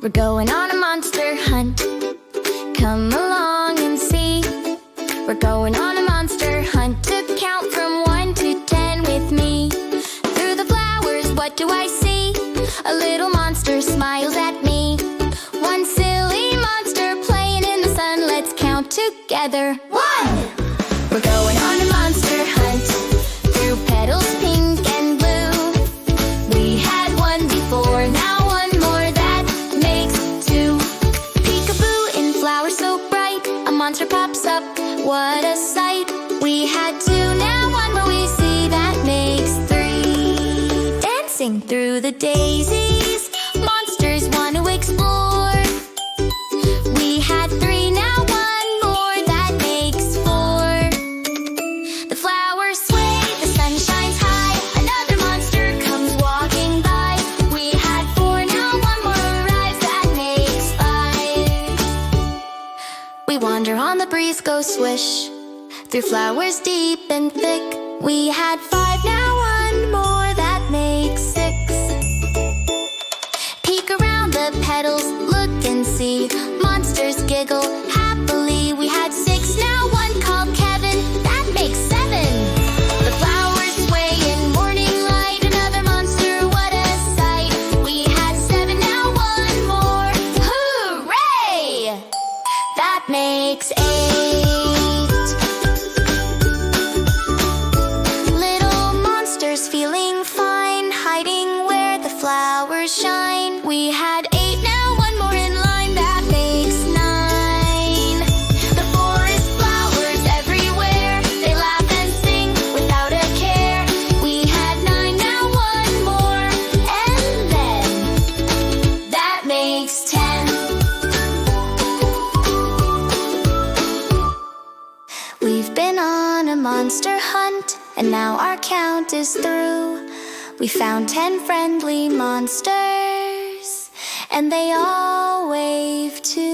We're going on a monster hunt. Come along and see. We're going on a monster hunt to count from 1 to 10 with me. Through the flowers, what do I see? A little monster smiles at me. One silly monster playing in the sun. Let's count together. 1! We're going on a monster hunt through petals pink and blue. We had one before, now one more, that makes 2. Peekaboo in flowers so bright, a monster pops up, what a sight. We had 2, now one more we see, that makes 3. Dancing through the daisies, monsters want to explore. We had 3, now one more, that makes 4. The flowers sway, the sun shines high, another monster comes walking by. We had 4, now one more arrives, that makes 5. We wander on the breeze, go swish through flowers deep and thick. We had 5, now one more, that makes 6. Peek around the petals, look and see, monsters giggle happily. We had 6, now one called Kevin, that makes 7. The flowers sway in morning light, another monster, what a sight. We had 7, now one more, hooray! That makes 8. Little monsters feeling fine, hiding where the flowers shine. We had 8, now one more in line, that makes 9. The forest flowers everywhere, they laugh and sing without a care. We had 9, now one more, and then that makes 10. We've been on a monster hunt, and now our count is through. We found 10 friendly monsters, and they all wave too.